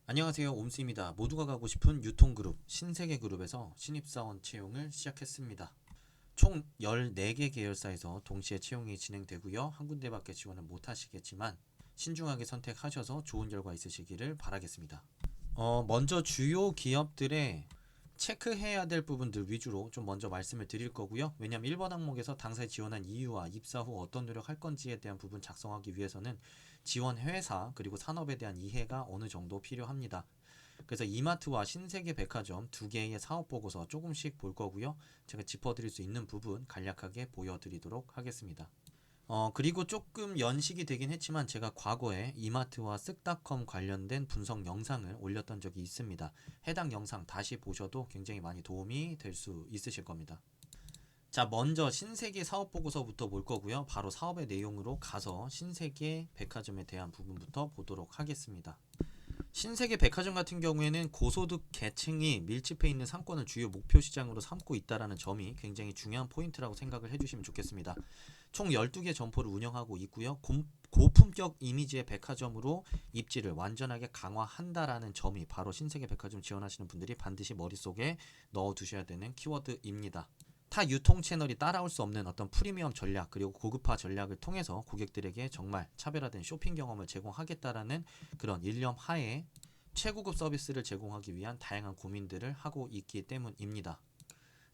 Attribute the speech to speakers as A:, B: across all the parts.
A: 안녕하세요, 옴스입니다. 모두가 가고 싶은 유통그룹 신세계그룹에서 신입사원 채용을 시작했습니다. 총 14개 계열사에서 동시에 채용이 진행되고요. 한 군데밖에 지원은 못하시겠지만 신중하게 선택하셔서 좋은 결과 있으시기를 바라겠습니다. 먼저 주요 기업들의 체크해야 될 부분들 위주로 좀 먼저 말씀을 드릴 거고요. 왜냐하면 1번 항목에서 당사에 지원한 이유와 입사 후 어떤 노력할 건지에 대한 부분 작성하기 위해서는 지원 회사 그리고 산업에 대한 이해가 어느 정도 필요합니다. 그래서 이마트와 신세계 백화점 두 개의 사업 보고서 조금씩 볼 거고요. 제가 짚어드릴 수 있는 부분 간략하게 보여드리도록 하겠습니다. 그리고 조금 연식이 되긴 했지만 제가 과거에 이마트와 쓱닷컴 관련된 분석 영상을 올렸던 적이 있습니다. 해당 영상 다시 보셔도 굉장히 많이 도움이 될 수 있으실 겁니다. 자, 먼저 신세계 사업 보고서부터 볼 거고요. 바로 사업의 내용으로 가서 신세계 백화점에 대한 부분부터 보도록 하겠습니다. 신세계 백화점 같은 경우에는 고소득 계층이 밀집해 있는 상권을 주요 목표 시장으로 삼고 있다는 점이 굉장히 중요한 포인트라고 생각을 해주시면 좋겠습니다. 총 12개 점포를 운영하고 있고요. 고품격 이미지의 백화점으로 입지를 완전하게 강화한다라는 점이 바로 신세계 백화점 지원하시는 분들이 반드시 머릿속에 넣어두셔야 되는 키워드입니다. 타 유통 채널이 따라올 수 없는 어떤 프리미엄 전략 그리고 고급화 전략을 통해서 고객들에게 정말 차별화된 쇼핑 경험을 제공하겠다라는 그런 일념 하에 최고급 서비스를 제공하기 위한 다양한 고민들을 하고 있기 때문입니다.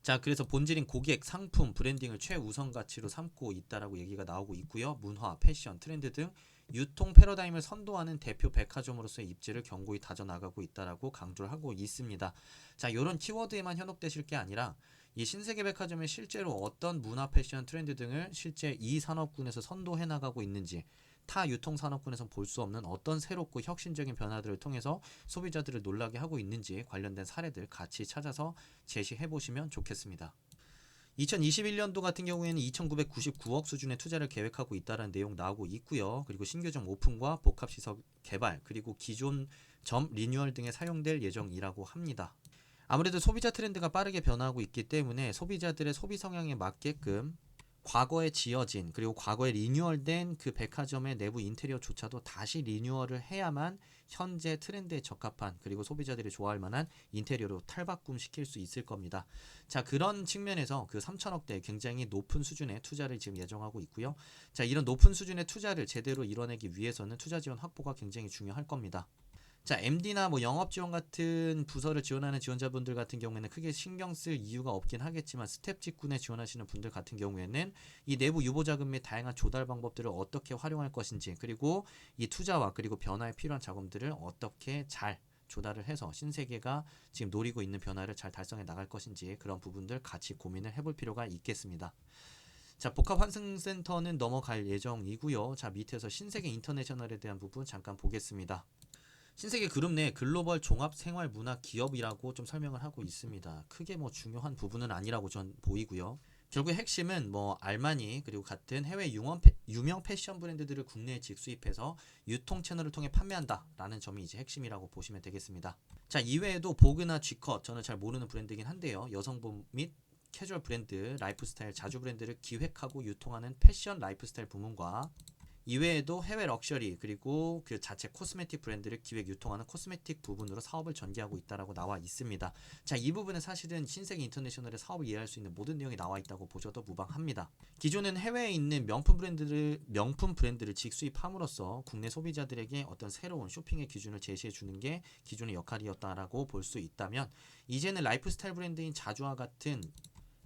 A: 자, 그래서 본질인 고객, 상품, 브랜딩을 최우선 가치로 삼고 있다라고 얘기가 나오고 있고요. 문화, 패션, 트렌드 등 유통 패러다임을 선도하는 대표 백화점으로서의 입지를 견고히 다져나가고 있다라고 강조를 하고 있습니다. 자, 이런 키워드에만 현혹되실 게 아니라 이 신세계 백화점에 실제로 어떤 문화, 패션, 트렌드 등을 실제 이 산업군에서 선도해 나가고 있는지 타 유통 산업군에서 볼 수 없는 어떤 새롭고 혁신적인 변화들을 통해서 소비자들을 놀라게 하고 있는지 관련된 사례들 같이 찾아서 제시해 보시면 좋겠습니다. 2021년도 같은 경우에는 2,999억 수준의 투자를 계획하고 있다는 내용 나오고 있고요. 그리고 신규점 오픈과 복합시설 개발 그리고 기존 점 리뉴얼 등에 사용될 예정이라고 합니다. 아무래도 소비자 트렌드가 빠르게 변화하고 있기 때문에 소비자들의 소비 성향에 맞게끔 과거에 지어진 그리고 과거에 리뉴얼된 그 백화점의 내부 인테리어조차도 다시 리뉴얼을 해야만 현재 트렌드에 적합한 그리고 소비자들이 좋아할 만한 인테리어로 탈바꿈시킬 수 있을 겁니다. 자, 그런 측면에서 그 3천억대 굉장히 높은 수준의 투자를 지금 예정하고 있고요. 자, 이런 높은 수준의 투자를 제대로 이뤄내기 위해서는 투자 지원 확보가 굉장히 중요할 겁니다. 자, MD나 뭐 영업 지원 같은 부서를 지원하는 지원자분들 같은 경우에는 크게 신경 쓸 이유가 없긴 하겠지만 스텝 직군에 지원하시는 분들 같은 경우에는 이 내부 유보 자금 및 다양한 조달 방법들을 어떻게 활용할 것인지 그리고 이 투자와 그리고 변화에 필요한 자금들을 어떻게 잘 조달을 해서 신세계가 지금 노리고 있는 변화를 잘 달성해 나갈 것인지 그런 부분들 같이 고민을 해볼 필요가 있겠습니다. 자, 복합환승센터는 넘어갈 예정이고요. 자, 밑에서 신세계 인터내셔널에 대한 부분 잠깐 보겠습니다. 신세계 그룹 내 글로벌 종합 생활 문화 기업이라고 좀 설명을 하고 있습니다. 크게 뭐 중요한 부분은 아니라고 전 보이고요. 결국 핵심은 뭐 알마니 그리고 같은 해외 유명 패션 브랜드들을 국내에 직수입해서 유통 채널을 통해 판매한다라는 점이 이제 핵심이라고 보시면 되겠습니다. 자, 이외에도 보그나 G컷 저는 잘 모르는 브랜드이긴 한데요. 여성복 및 캐주얼 브랜드, 라이프스타일, 자주 브랜드를 기획하고 유통하는 패션 라이프스타일 부문과 이외에도 해외 럭셔리 그리고 그 자체 코스메틱 브랜드를 기획 유통하는 코스메틱 부분으로 사업을 전개하고 있다라고 나와 있습니다. 자, 이 부분은 사실은 신세계 인터내셔널의 사업을 이해할 수 있는 모든 내용이 나와 있다고 보셔도 무방합니다. 기존은 해외에 있는 명품 브랜드를 직수입함으로써 국내 소비자들에게 어떤 새로운 쇼핑의 기준을 제시해 주는 게 기존의 역할이었다라고 볼 수 있다면 이제는 라이프스타일 브랜드인 자주와 같은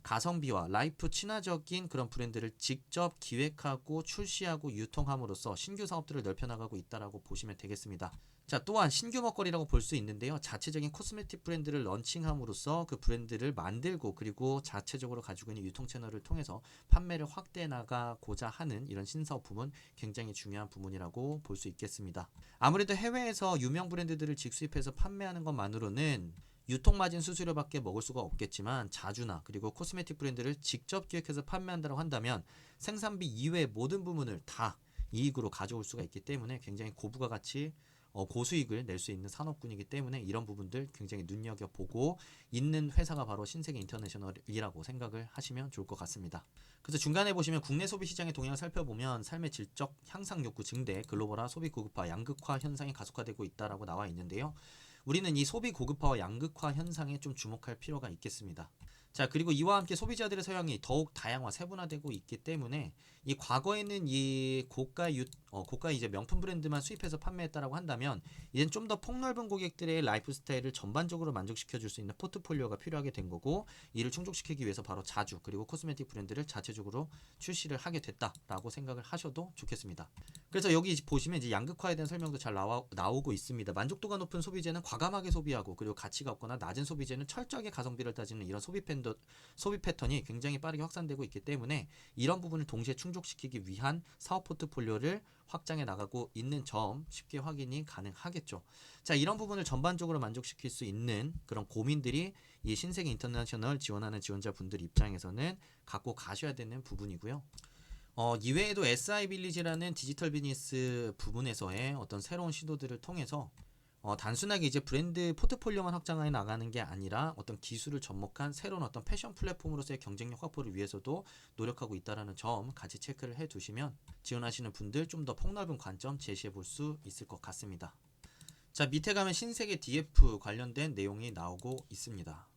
A: 가성비와 라이프 친화적인 그런 브랜드를 직접 기획하고 출시하고 유통함으로써 신규 사업들을 넓혀나가고 있다라고 보시면 되겠습니다. 자, 또한 신규 먹거리라고 볼 수 있는데요. 자체적인 코스메틱 브랜드를 런칭함으로써 그 브랜드를 만들고 그리고 자체적으로 가지고 있는 유통 채널을 통해서 판매를 확대해 나가고자 하는 이런 신사업 부문 굉장히 중요한 부문이라고 볼 수 있겠습니다. 아무래도 해외에서 유명 브랜드들을 직수입해서 판매하는 것만으로는 유통마진 수수료밖에 먹을 수가 없겠지만 자주나 그리고 코스메틱 브랜드를 직접 기획해서 판매한다고 한다면 생산비 이외의 모든 부분을 다 이익으로 가져올 수가 있기 때문에 굉장히 고부가가치 고수익을 낼 수 있는 산업군이기 때문에 이런 부분들 굉장히 눈여겨보고 있는 회사가 바로 신세계 인터내셔널이라고 생각을 하시면 좋을 것 같습니다. 그래서 중간에 보시면 국내 소비 시장의 동향을 살펴보면 삶의 질적 향상 욕구 증대, 글로벌화, 소비 고급화, 양극화 현상이 가속화되고 있다라고 나와 있는데요. 우리는 이 소비 고급화와 양극화 현상에 좀 주목할 필요가 있겠습니다. 자, 그리고 이와 함께 소비자들의 서양이 더욱 다양화, 세분화되고 있기 때문에 이 과거에는 이 고가 이제 명품 브랜드만 수입해서 판매했다라고 한다면 이젠 좀 더 폭넓은 고객들의 라이프 스타일을 전반적으로 만족시켜 줄 수 있는 포트폴리오가 필요하게 된 거고, 이를 충족시키기 위해서 바로 자주 그리고 코스메틱 브랜드를 자체적으로 출시를 하게 됐다라고 생각을 하셔도 좋겠습니다. 그래서 여기 보시면 이제 양극화에 대한 설명도 잘 나오고 있습니다. 만족도가 높은 소비재는 과감하게 소비하고, 그리고 가치가 없거나 낮은 소비재는 철저하게 가성비를 따지는 이런 소비 패턴이 굉장히 빠르게 확산되고 있기 때문에 이런 부분을 동시에 충족시키기 위한 사업 포트폴리오를 확장해 나가고 있는 점 쉽게 확인이 가능하겠죠. 자, 이런 부분을 전반적으로 만족시킬 수 있는 그런 고민들이 이 신세계 인터내셔널 지원하는 지원자분들 입장에서는 갖고 가셔야 되는 부분이고요. 이외에도 SI 빌리지라는 디지털 비즈니스 부분에서의 어떤 새로운 시도들을 통해서 단순하게 이제 브랜드 포트폴리오만 확장해 나가는 게 아니라 어떤 기술을 접목한 새로운 어떤 패션 플랫폼으로서의 경쟁력 확보를 위해서도 노력하고 있다는 점 같이 체크를 해 두시면 지원하시는 분들 좀 더 폭넓은 관점 제시해 볼 수 있을 것 같습니다. 자, 밑에 가면 신세계 DF 관련된 내용이 나오고 있습니다.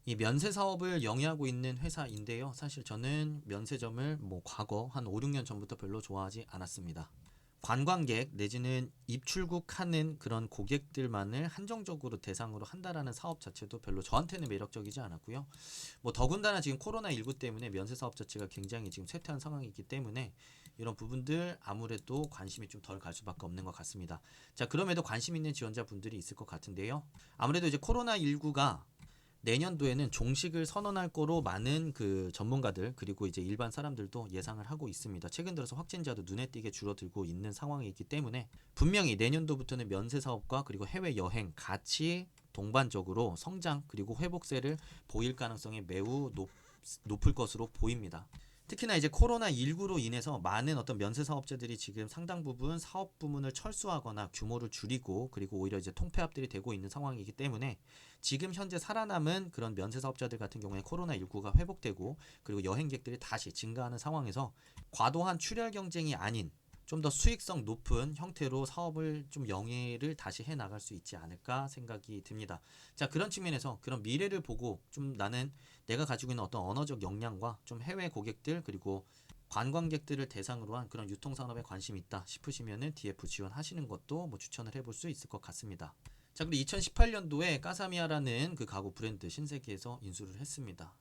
A: 이 면세 사업을 영위하고 있는 회사인데요. 사실 저는 면세점을 과거 한 5, 6년 전부터 별로 좋아하지 않았습니다. 관광객 내지는 입출국하는 그런 고객들만을 한정적으로 대상으로 한다라는 사업 자체도 별로 저한테는 매력적이지 않았고요. 더군다나 지금 코로나19 때문에 면세 사업 자체가 굉장히 지금 쇠퇴한 상황이기 때문에 이런 부분들 아무래도 관심이 좀 덜 갈 수밖에 없는 것 같습니다. 자, 그럼에도 관심 있는 지원자분들이 있을 것 같은데요. 아무래도 이제 코로나19가 내년도에는 종식을 선언할 거로 많은 그 전문가들 그리고 이제 일반 사람들도 예상을 하고 있습니다. 최근 들어서 확진자도 눈에 띄게 줄어들고 있는 상황이기 때문에 분명히 내년도부터는 면세 사업과 그리고 해외 여행 같이 동반적으로 성장 그리고 회복세를 보일 가능성이 매우 높을 것으로 보입니다. 특히나 이제 코로나19로 인해서 많은 어떤 면세 사업자들이 지금 상당 부분 사업 부문을 철수하거나 규모를 줄이고 그리고 오히려 이제 통폐합들이 되고 있는 상황이기 때문에 지금 현재 살아남은 그런 면세 사업자들 같은 경우에 코로나19가 회복되고 그리고 여행객들이 다시 증가하는 상황에서 과도한 출혈 경쟁이 아닌 좀 더 수익성 높은 형태로 사업을 좀 영위를 다시 해 나갈 수 있지 않을까 생각이 듭니다. 자, 그런 측면에서 그런 미래를 보고 좀 나는 내가 가지고 있는 어떤 언어적 역량과 좀 해외 고객들 그리고 관광객들을 대상으로 한 그런 유통산업에 관심이 있다 싶으시면은 DF 지원하시는 것도 추천을 해볼 수 있을 것 같습니다. 자, 그리고 2018년도에 까사미아라는 그 가구 브랜드 신세계에서 인수를 했습니다.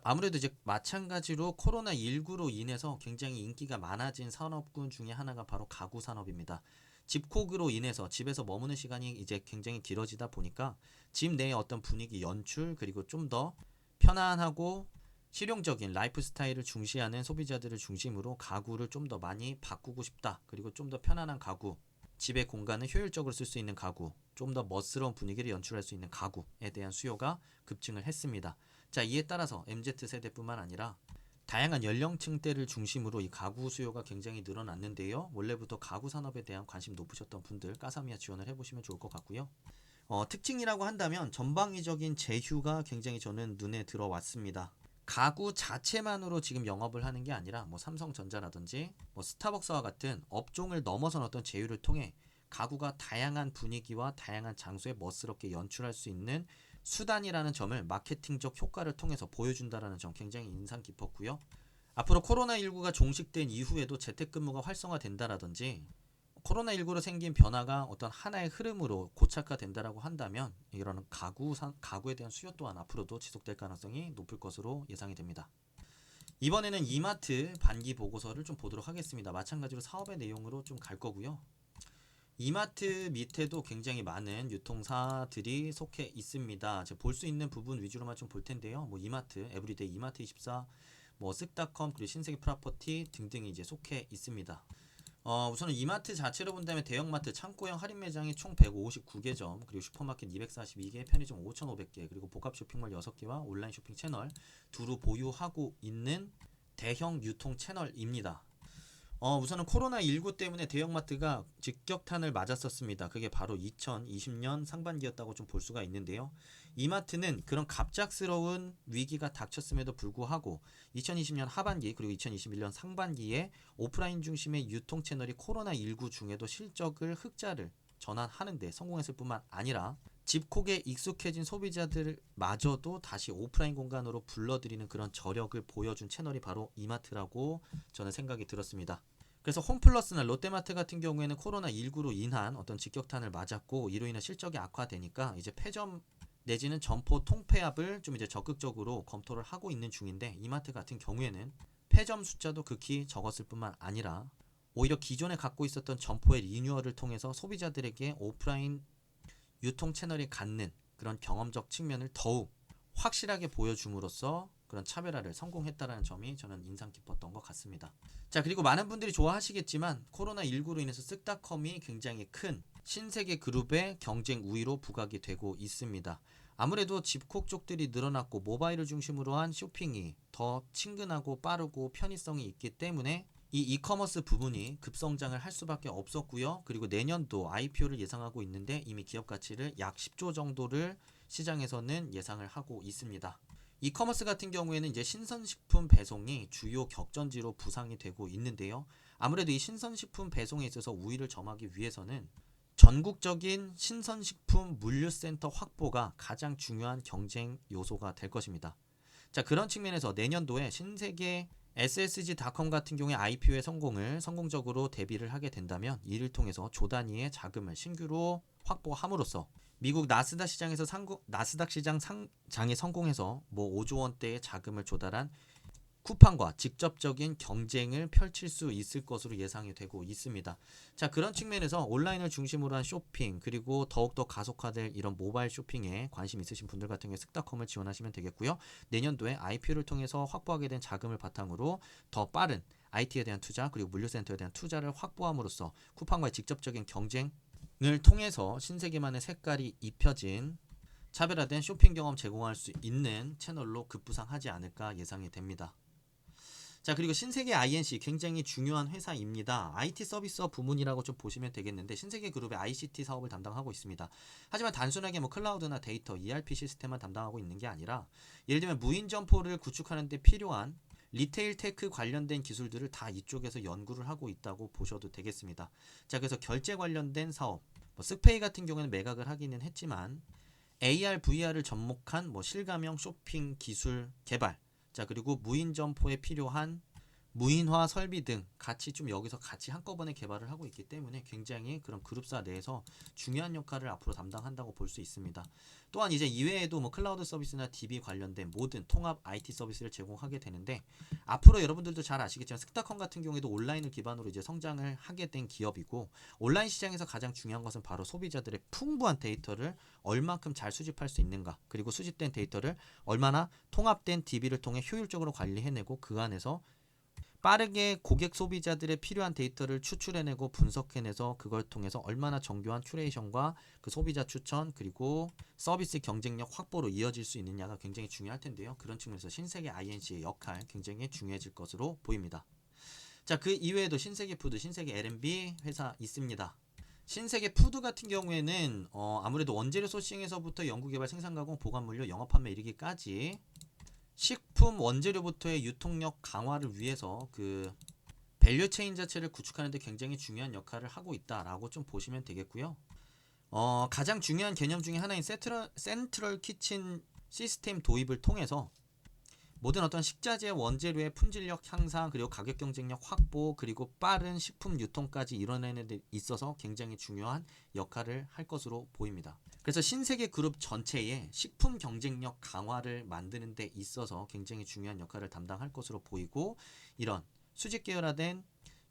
A: 아무래도 이제 마찬가지로 코로나19로 인해서 굉장히 인기가 많아진 산업군 중에 하나가 바로 가구 산업입니다. 집콕으로 인해서 집에서 머무는 시간이 이제 굉장히 길어지다 보니까 집 내의 어떤 분위기 연출 그리고 좀 더 편안하고 실용적인 라이프 스타일을 중시하는 소비자들을 중심으로 가구를 좀 더 많이 바꾸고 싶다. 그리고 좀 더 편안한 가구, 집의 공간을 효율적으로 쓸 수 있는 가구, 좀 더 멋스러운 분위기를 연출할 수 있는 가구에 대한 수요가 급증을 했습니다. 자, 이에 따라서 MZ세대뿐만 아니라 다양한 연령층대를 중심으로 이 가구 수요가 굉장히 늘어났는데요. 원래부터 가구 산업에 대한 관심 높으셨던 분들 까사미아 지원을 해보시면 좋을 것 같고요. 특징이라고 한다면 전방위적인 제휴가 굉장히 저는 눈에 들어왔습니다. 가구 자체만으로 지금 영업을 하는 게 아니라 삼성전자라든지 스타벅스와 같은 업종을 넘어선 어떤 제휴를 통해 가구가 다양한 분위기와 다양한 장소에 멋스럽게 연출할 수 있는 수단이라는 점을 마케팅적 효과를 통해서 보여준다는 점 굉장히 인상 깊었고요. 앞으로 코로나19가 종식된 이후에도 재택근무가 활성화된다라든지 코로나19로 생긴 변화가 어떤 하나의 흐름으로 고착화된다라고 한다면 이런 가구에 대한 수요 또한 앞으로도 지속될 가능성이 높을 것으로 예상이 됩니다. 이번에는 이마트 반기 보고서를 좀 보도록 하겠습니다. 마찬가지로 사업의 내용으로 좀 갈 거고요. 이마트 밑에도 굉장히 많은 유통사들이 속해 있습니다. 볼 수 있는 부분 위주로만 좀 볼 텐데요. 이마트, 에브리데이, 이마트24, 쓱닷컴, 그리고 신세계 프라퍼티 등등이 이제 속해 있습니다. 우선은 이마트 자체로 본다면 대형마트, 창고형 할인 매장이 총 159개점, 그리고 슈퍼마켓 242개, 편의점 5,500개, 그리고 복합 쇼핑몰 6개와 온라인 쇼핑 채널 두루 보유하고 있는 대형 유통 채널입니다. 우선은 코로나19 때문에 대형마트가 직격탄을 맞았었습니다. 그게 바로 2020년 상반기였다고 좀 볼 수가 있는데요. 이마트는 그런 갑작스러운 위기가 닥쳤음에도 불구하고 2020년 하반기 그리고 2021년 상반기에 오프라인 중심의 유통 채널이 코로나19 중에도 실적을 흑자를 전환하는데 성공했을 뿐만 아니라 집콕에 익숙해진 소비자들마저도 다시 오프라인 공간으로 불러들이는 그런 저력을 보여준 채널이 바로 이마트라고 저는 생각이 들었습니다. 그래서 홈플러스나 롯데마트 같은 경우에는 코로나19로 인한 어떤 직격탄을 맞았고 이로 인해 실적이 악화되니까 이제 폐점 내지는 점포 통폐합을 좀 이제 적극적으로 검토를 하고 있는 중인데 이마트 같은 경우에는 폐점 숫자도 극히 적었을 뿐만 아니라 오히려 기존에 갖고 있었던 점포의 리뉴얼을 통해서 소비자들에게 오프라인 유통 채널이 갖는 그런 경험적 측면을 더욱 확실하게 보여줌으로써 그런 차별화를 성공했다는 점이 저는 인상 깊었던 것 같습니다. 자, 그리고 많은 분들이 좋아하시겠지만 코로나19로 인해서 쓱닷컴이 굉장히 큰 신세계 그룹의 경쟁 우위로 부각이 되고 있습니다. 아무래도 집콕 쪽들이 늘어났고 모바일을 중심으로 한 쇼핑이 더 친근하고 빠르고 편의성이 있기 때문에 이 이커머스 부분이 급성장을 할 수밖에 없었고요. 그리고 내년도 IPO를 예상하고 있는데 이미 기업 가치를 약 10조 정도를 시장에서는 예상을 하고 있습니다. 이커머스 같은 경우에는 이제 신선식품 배송이 주요 격전지로 부상이 되고 있는데요. 아무래도 이 신선식품 배송에 있어서 우위를 점하기 위해서는 전국적인 신선식품 물류센터 확보가 가장 중요한 경쟁 요소가 될 것입니다. 자, 그런 측면에서 내년도에 신세계 SSG닷컴 같은 경우에 IPO의 성공적으로 대비를 하게 된다면 이를 통해서 조 단위의 자금을 신규로 확보함으로써 미국 나스닥 시장에서 나스닥 시장 상장에 성공해서 5조 원대의 자금을 조달한 쿠팡과 직접적인 경쟁을 펼칠 수 있을 것으로 예상이 되고 있습니다. 자, 그런 측면에서 온라인을 중심으로 한 쇼핑 그리고 더욱더 가속화될 이런 모바일 쇼핑에 관심 있으신 분들 같은 경우에 쓱닷컴을 지원하시면 되겠고요. 내년도에 IPO를 통해서 확보하게 된 자금을 바탕으로 더 빠른 IT에 대한 투자 그리고 물류센터에 대한 투자를 확보함으로써 쿠팡과의 직접적인 경쟁을 통해서 신세계만의 색깔이 입혀진 차별화된 쇼핑 경험 제공할 수 있는 채널로 급부상하지 않을까 예상이 됩니다. 자, 그리고 신세계 INC 굉장히 중요한 회사입니다. IT 서비스업 부문이라고 좀 보시면 되겠는데 신세계 그룹의 ICT 사업을 담당하고 있습니다. 하지만 단순하게 클라우드나 데이터, ERP 시스템만 담당하고 있는 게 아니라 예를 들면 무인 점포를 구축하는 데 필요한 리테일 테크 관련된 기술들을 다 이쪽에서 연구를 하고 있다고 보셔도 되겠습니다. 자, 그래서 결제 관련된 사업, 쓱페이 같은 경우에는 매각을 하기는 했지만 AR, VR을 접목한 실감형 쇼핑 기술 개발, 자, 그리고 무인 점포에 필요한 무인화 설비 등 여기서 같이 한꺼번에 개발을 하고 있기 때문에 굉장히 그런 그룹사 내에서 중요한 역할을 앞으로 담당한다고 볼 수 있습니다. 또한 이제 이외에도 클라우드 서비스나 DB 관련된 모든 통합 IT 서비스를 제공하게 되는데 앞으로 여러분들도 잘 아시겠지만 쓱닷컴 같은 경우에도 온라인을 기반으로 이제 성장을 하게 된 기업이고 온라인 시장에서 가장 중요한 것은 바로 소비자들의 풍부한 데이터를 얼만큼 잘 수집할 수 있는가 그리고 수집된 데이터를 얼마나 통합된 DB를 통해 효율적으로 관리해내고 그 안에서 빠르게 고객 소비자들의 필요한 데이터를 추출해내고 분석해내서 그걸 통해서 얼마나 정교한 큐레이션과 그 소비자 추천 그리고 서비스 경쟁력 확보로 이어질 수 있느냐가 굉장히 중요할 텐데요. 그런 측면에서 신세계 INC의 역할 굉장히 중요해질 것으로 보입니다. 자, 그 이외에도 신세계 푸드, 신세계 L&B 회사 있습니다. 신세계 푸드 같은 경우에는 아무래도 원재료 소싱에서부터 연구개발, 생산가공, 보관물류, 영업판매 이르기까지 식품 원재료부터의 유통력 강화를 위해서 그 밸류체인 자체를 구축하는 데 굉장히 중요한 역할을 하고 있다라고 좀 보시면 되겠고요. 가장 중요한 개념 중에 하나인 센트럴 키친 시스템 도입을 통해서 모든 어떤 식자재 원재료의 품질력 향상 그리고 가격 경쟁력 확보 그리고 빠른 식품 유통까지 이뤄내는 데 있어서 굉장히 중요한 역할을 할 것으로 보입니다. 그래서 신세계 그룹 전체의 식품 경쟁력 강화를 만드는 데 있어서 굉장히 중요한 역할을 담당할 것으로 보이고 이런 수직 계열화된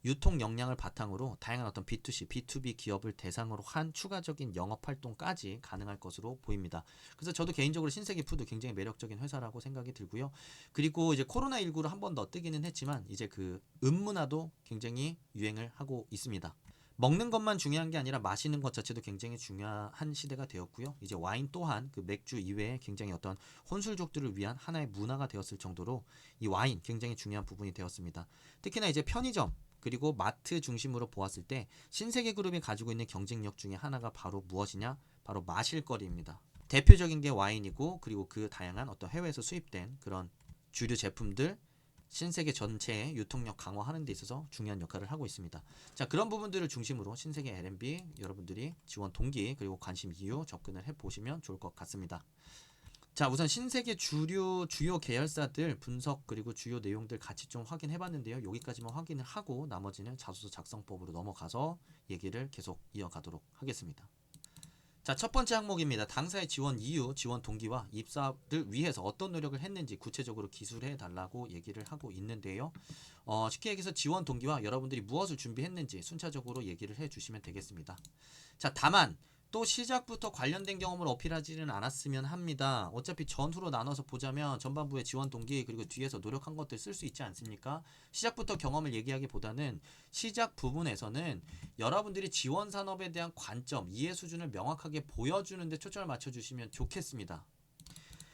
A: 유통 역량을 바탕으로 다양한 어떤 B2C, B2B 기업을 대상으로 한 추가적인 영업 활동까지 가능할 것으로 보입니다. 그래서 저도 개인적으로 신세계 푸드 굉장히 매력적인 회사라고 생각이 들고요. 그리고 이제 코로나19로 한 번 더 뜨기는 했지만 이제 그 음문화도 굉장히 유행을 하고 있습니다. 먹는 것만 중요한 게 아니라 마시는 것 자체도 굉장히 중요한 시대가 되었고요. 이제 와인 또한 그 맥주 이외에 굉장히 어떤 혼술족들을 위한 하나의 문화가 되었을 정도로 이 와인 굉장히 중요한 부분이 되었습니다. 특히나 이제 편의점 그리고 마트 중심으로 보았을 때 신세계그룹이 가지고 있는 경쟁력 중에 하나가 바로 무엇이냐? 바로 마실거리입니다. 대표적인 게 와인이고, 그리고 그 다양한 어떤 해외에서 수입된 그런 주류 제품들, 신세계 전체의 유통력 강화하는 데 있어서 중요한 역할을 하고 있습니다. 자, 그런 부분들을 중심으로 신세계 L&B 여러분들이 지원 동기 그리고 관심 이유 접근을 해보시면 좋을 것 같습니다. 자, 우선 신세계 주요 계열사들 분석 그리고 주요 내용들 같이 좀 확인해봤는데요. 여기까지만 확인을 하고 나머지는 자소서 작성법으로 넘어가서 얘기를 계속 이어가도록 하겠습니다. 자, 첫 번째 항목입니다. 당사의 지원 이유, 지원 동기와 입사를 위해서 어떤 노력을 했는지 구체적으로 기술해 달라고 얘기를 하고 있는데요. 쉽게 얘기해서 지원 동기와 여러분들이 무엇을 준비했는지 순차적으로 얘기를 해주시면 되겠습니다. 자, 다만 또 시작부터 관련된 경험을 어필하지는 않았으면 합니다. 어차피 전후로 나눠서 보자면 전반부의 지원 동기 그리고 뒤에서 노력한 것들 쓸 수 있지 않습니까? 시작부터 경험을 얘기하기보다는 시작 부분에서는 여러분들이 지원 산업에 대한 관점, 이해 수준을 명확하게 보여주는 데 초점을 맞춰주시면 좋겠습니다.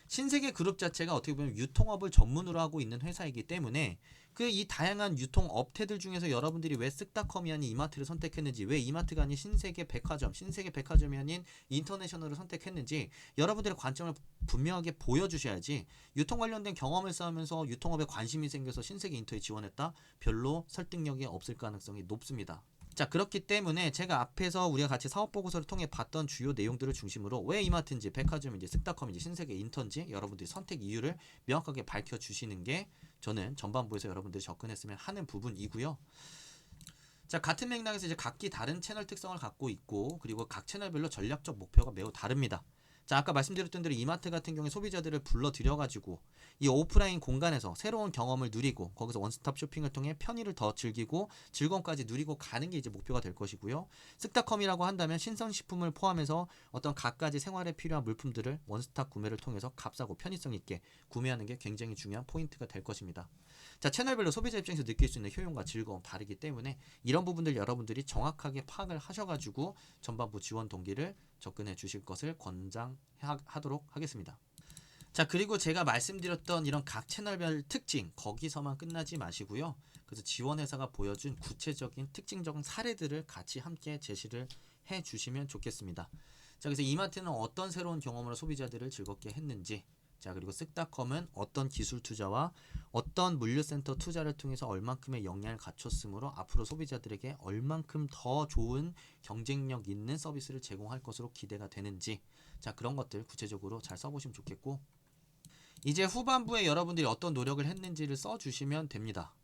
A: 신세계 그룹 자체가 어떻게 보면 유통업을 전문으로 하고 있는 회사이기 때문에 그 이 다양한 유통업태들 중에서 여러분들이 왜 쓱닷컴이 아닌 이마트를 선택했는지, 왜 이마트가 아닌 신세계 백화점, 신세계 백화점이 아닌 인터내셔널을 선택했는지 여러분들의 관점을 분명하게 보여주셔야지, 유통 관련된 경험을 쌓으면서 유통업에 관심이 생겨서 신세계 인터에 지원했다? 별로 설득력이 없을 가능성이 높습니다. 자, 그렇기 때문에 제가 앞에서 우리가 같이 사업보고서를 통해 봤던 주요 내용들을 중심으로 왜 이마트인지 백화점인지 쓱닷컴인지 신세계 인턴지 여러분들이 선택 이유를 명확하게 밝혀주시는 게 저는 전반부에서 여러분들이 접근했으면 하는 부분이고요. 자, 같은 맥락에서 이제 각기 다른 채널 특성을 갖고 있고, 그리고 각 채널별로 전략적 목표가 매우 다릅니다. 자, 아까 말씀드렸던 대로 이마트 같은 경우에 소비자들을 불러들여가지고 이 오프라인 공간에서 새로운 경험을 누리고 거기서 원스톱 쇼핑을 통해 편의를 더 즐기고 즐거움까지 누리고 가는 게 이제 목표가 될 것이고요. 쓱닷컴이라고 한다면 신선식품을 포함해서 어떤 갖가지 생활에 필요한 물품들을 원스톱 구매를 통해서 값싸고 편의성 있게 구매하는 게 굉장히 중요한 포인트가 될 것입니다. 자, 채널별로 소비자 입장에서 느낄 수 있는 효용과 즐거움 다르기 때문에 이런 부분들 여러분들이 정확하게 파악을 하셔가지고 전반부 지원 동기를 접근해 주실 것을 권장하도록 하겠습니다. 자, 그리고 제가 말씀드렸던 이런 각 채널별 특징 거기서만 끝나지 마시고요. 그래서 지원회사가 보여준 구체적인 특징적인 사례들을 같이 함께 제시를 해 주시면 좋겠습니다. 자, 그래서 이마트는 어떤 새로운 경험으로 소비자들을 즐겁게 했는지, 자, 그리고 쓱닷컴은 어떤 기술 투자와 어떤 물류센터 투자를 통해서 얼만큼의 역량을 갖췄으므로 앞으로 소비자들에게 얼만큼 더 좋은 경쟁력 있는 서비스를 제공할 것으로 기대가 되는지, 자, 그런 것들 구체적으로 잘 써보시면 좋겠고, 이제 후반부에 여러분들이 어떤 노력을 했는지를 써주시면 됩니다.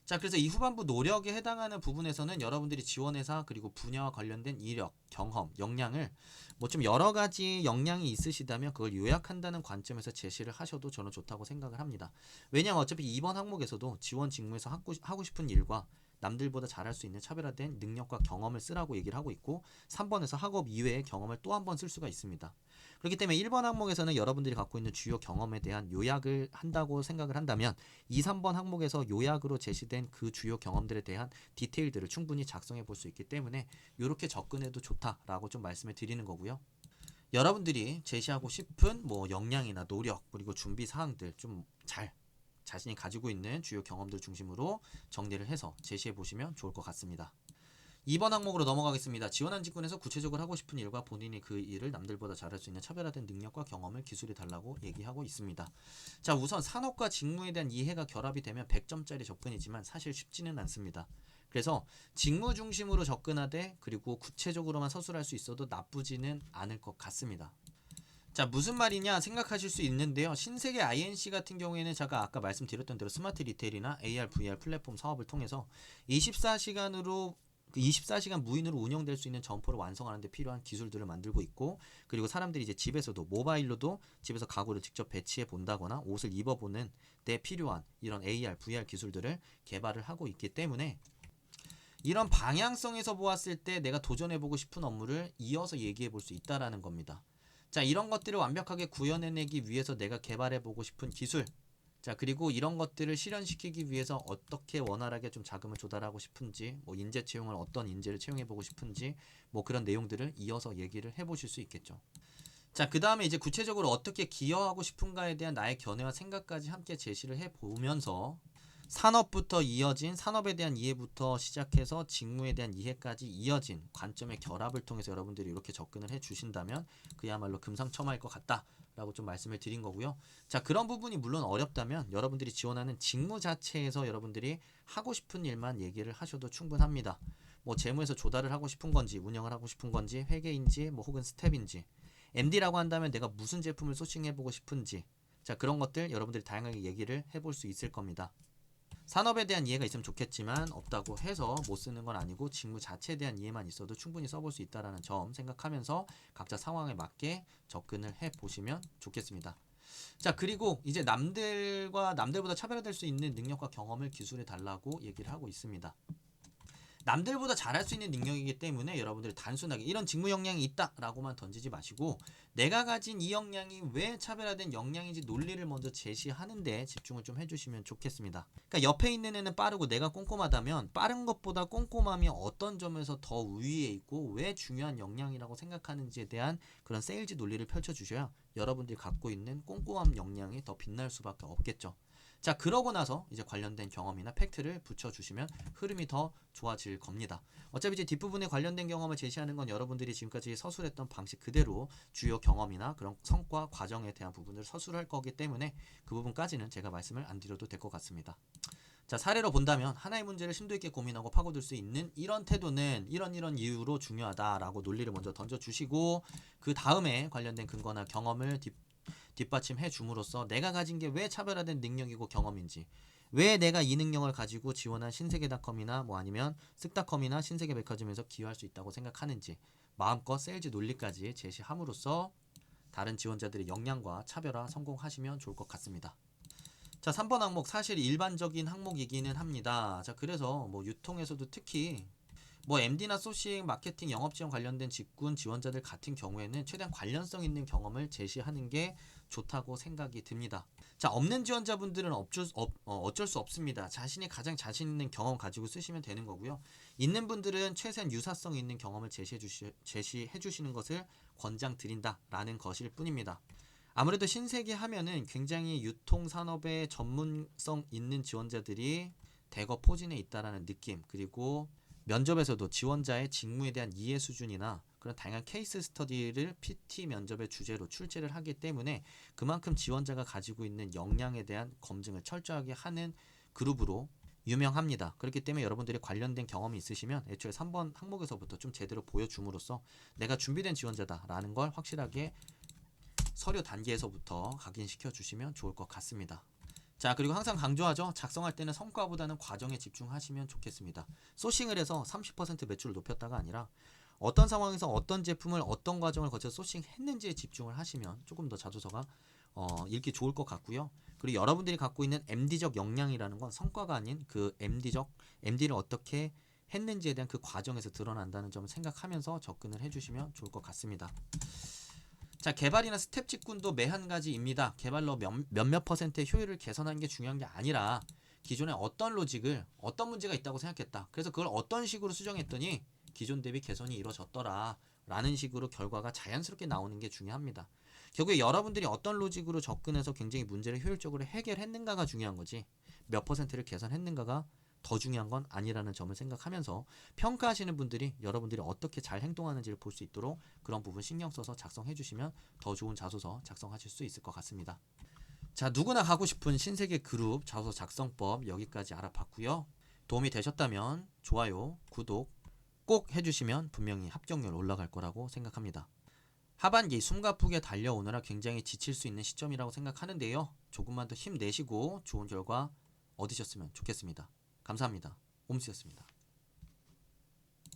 A: 자, 그래서 이 후반부 노력에 해당하는 부분에서는 여러분들이 지원회사 그리고 분야와 관련된 이력, 경험, 역량을 뭐 좀 여러 가지 역량이 있으시다면 그걸 요약한다는 관점에서 제시를 하셔도 저는 좋다고 생각을 합니다. 왜냐하면 어차피 이번 항목에서도 지원 직무에서 하고 싶은 일과 남들보다 잘할 수 있는 차별화된 능력과 경험을 쓰라고 얘기를 하고 있고, 3번에서 학업 이외의 경험을 또 한 번 쓸 수가 있습니다. 그렇기 때문에 1번 항목에서는 여러분들이 갖고 있는 주요 경험에 대한 요약을 한다고 생각을 한다면 2, 3번 항목에서 요약으로 제시된 그 주요 경험들에 대한 디테일들을 충분히 작성해 볼 수 있기 때문에 이렇게 접근해도 좋다라고 좀 말씀을 드리는 거고요. 여러분들이 제시하고 싶은 뭐 역량이나 노력 그리고 준비 사항들 좀 잘 자신이 가지고 있는 주요 경험들 중심으로 정리를 해서 제시해 보시면 좋을 것 같습니다. 2번 항목으로 넘어가겠습니다. 지원한 직군에서 구체적으로 하고 싶은 일과 본인이 그 일을 남들보다 잘할 수 있는 차별화된 능력과 경험을 기술이 달라고 얘기하고 있습니다. 자, 우선 산업과 직무에 대한 이해가 결합이 되면 100점짜리 접근이지만 사실 쉽지는 않습니다. 그래서 직무 중심으로 접근하되 그리고 구체적으로만 서술할 수 있어도 나쁘지는 않을 것 같습니다. 자, 무슨 말이냐 생각하실 수 있는데요. 신세계 INC 같은 경우에는 제가 아까 말씀드렸던 대로 스마트 리테일이나 AR, VR 플랫폼 사업을 통해서 24시간 무인으로 운영될 수 있는 점포를 완성하는 데 필요한 기술들을 만들고 있고, 그리고 사람들이 이제 집에서도 모바일로도 집에서 가구를 직접 배치해 본다거나 옷을 입어보는 데 필요한 이런 AR, VR 기술들을 개발을 하고 있기 때문에 이런 방향성에서 보았을 때 내가 도전해보고 싶은 업무를 이어서 얘기해 볼 수 있다라는 겁니다. 자, 이런 것들을 완벽하게 구현해내기 위해서 내가 개발해보고 싶은 기술, 자, 그리고 이런 것들을 실현시키기 위해서 어떻게 원활하게 좀 자금을 조달하고 싶은지, 뭐 인재 채용을 어떤 인재를 채용해보고 싶은지, 뭐 그런 내용들을 이어서 얘기를 해보실 수 있겠죠. 자, 그 다음에 이제 구체적으로 어떻게 기여하고 싶은가에 대한 나의 견해와 생각까지 함께 제시를 해보면서 산업부터 이어진 산업에 대한 이해부터 시작해서 직무에 대한 이해까지 이어진 관점의 결합을 통해서 여러분들이 이렇게 접근을 해 주신다면 그야말로 금상첨화일 것 같다 라고 좀 말씀을 드린 거고요. 자, 그런 부분이 물론 어렵다면 여러분들이 지원하는 직무 자체에서 여러분들이 하고 싶은 일만 얘기를 하셔도 충분합니다. 뭐 재무에서 조달을 하고 싶은 건지 운영을 하고 싶은 건지 회계인지 뭐 혹은 스텝인지 MD라고 한다면 내가 무슨 제품을 소싱해보고 싶은지 자, 그런 것들 여러분들이 다양하게 얘기를 해볼 수 있을 겁니다. 산업에 대한 이해가 있으면 좋겠지만 없다고 해서 못 쓰는 건 아니고 직무 자체에 대한 이해만 있어도 충분히 써볼 수 있다는 점 생각하면서 각자 상황에 맞게 접근을 해보시면 좋겠습니다. 자, 그리고 이제 남들보다 차별화될 수 있는 능력과 경험을 기술해 달라고 얘기를 하고 있습니다. 남들보다 잘할 수 있는 능력이기 때문에 여러분들이 단순하게 이런 직무 역량이 있다라고만 던지지 마시고 내가 가진 이 역량이 왜 차별화된 역량인지 논리를 먼저 제시하는 데 집중을 좀 해주시면 좋겠습니다. 그러니까 옆에 있는 애는 빠르고 내가 꼼꼼하다면 빠른 것보다 꼼꼼함이 어떤 점에서 더 우위에 있고 왜 중요한 역량이라고 생각하는지에 대한 그런 세일즈 논리를 펼쳐주셔야 여러분들이 갖고 있는 꼼꼼함 역량이 더 빛날 수밖에 없겠죠. 자, 그러고 나서 이제 관련된 경험이나 팩트를 붙여주시면 흐름이 더 좋아질 겁니다. 어차피 이제 뒷부분에 관련된 경험을 제시하는 건 여러분들이 지금까지 서술했던 방식 그대로 주요 경험이나 그런 성과 과정에 대한 부분을 서술할 거기 때문에 그 부분까지는 제가 말씀을 안 드려도 될 것 같습니다. 자, 사례로 본다면 하나의 문제를 심도 있게 고민하고 파고들 수 있는 이런 태도는 이런 이유로 중요하다라고 논리를 먼저 던져주시고 그 다음에 관련된 근거나 경험을 뒷받침해 줌으로써 내가 가진 게 왜 차별화된 능력이고 경험인지 왜 내가 이 능력을 가지고 지원한 신세계닷컴이나 뭐 아니면 쓱닷컴이나 신세계백화점에서 기여할 수 있다고 생각하는지 마음껏 세일즈 논리까지 제시함으로써 다른 지원자들의 역량과 차별화 성공하시면 좋을 것 같습니다. 자, 3번 항목 사실 일반적인 항목이기는 합니다. 자, 그래서 뭐 유통에서도 특히 뭐 MD나 소싱, 마케팅, 영업지원 관련된 직군 지원자들 같은 경우에는 최대한 관련성 있는 경험을 제시하는 게 좋다고 생각이 듭니다. 자, 없는 지원자분들은 어쩔 수 없습니다. 자신이 가장 자신 있는 경험 가지고 쓰시면 되는 거고요. 있는 분들은 최소한 유사성 있는 경험을 제시해 주시는 것을 권장드린다라는 것일 뿐입니다. 아무래도 신세계 하면은 굉장히 유통산업에 전문성 있는 지원자들이 대거 포진해 있다라는 느낌, 그리고 면접에서도 지원자의 직무에 대한 이해 수준이나 그런 다양한 케이스 스터디를 PT 면접의 주제로 출제를 하기 때문에 그만큼 지원자가 가지고 있는 역량에 대한 검증을 철저하게 하는 그룹으로 유명합니다. 그렇기 때문에 여러분들이 관련된 경험이 있으시면 애초에 3번 항목에서부터 좀 제대로 보여줌으로써 내가 준비된 지원자다라는 걸 확실하게 서류 단계에서부터 각인시켜 주시면 좋을 것 같습니다. 자, 그리고 항상 강조하죠. 작성할 때는 성과보다는 과정에 집중하시면 좋겠습니다. 소싱을 해서 30% 매출을 높였다가 아니라 어떤 상황에서 어떤 제품을 어떤 과정을 거쳐서 소싱했는지에 집중을 하시면 조금 더 자소서가 읽기 좋을 것 같고요. 그리고 여러분들이 갖고 있는 MD적 역량이라는 건 성과가 아닌 그 MD를 어떻게 했는지에 대한 그 과정에서 드러난다는 점을 생각하면서 접근을 해주시면 좋을 것 같습니다. 자, 개발이나 스텝 직군도 매 한 가지입니다. 개발로 몇몇 퍼센트의 효율을 개선하는 게 중요한 게 아니라 기존에 어떤 로직을 어떤 문제가 있다고 생각했다. 그래서 그걸 어떤 식으로 수정했더니 기존 대비 개선이 이루어졌더라 라는 식으로 결과가 자연스럽게 나오는 게 중요합니다. 결국에 여러분들이 어떤 로직으로 접근해서 굉장히 문제를 효율적으로 해결했는가가 중요한 거지 몇 퍼센트를 개선했는가가 더 중요한 건 아니라는 점을 생각하면서 평가하시는 분들이 여러분들이 어떻게 잘 행동하는지를 볼 수 있도록 그런 부분 신경 써서 작성해 주시면 더 좋은 자소서 작성하실 수 있을 것 같습니다. 자, 누구나 가고 싶은 신세계 그룹 자소서 작성법 여기까지 알아봤고요. 도움이 되셨다면 좋아요, 구독 꼭 해주시면 분명히 합격률 올라갈 거라고 생각합니다. 하반기 숨가쁘게 달려오느라 굉장히 지칠 수 있는 시점이라고 생각하는데요. 조금만 더 힘내시고 좋은 결과 얻으셨으면 좋겠습니다. 감사합니다. 옴씨였습니다.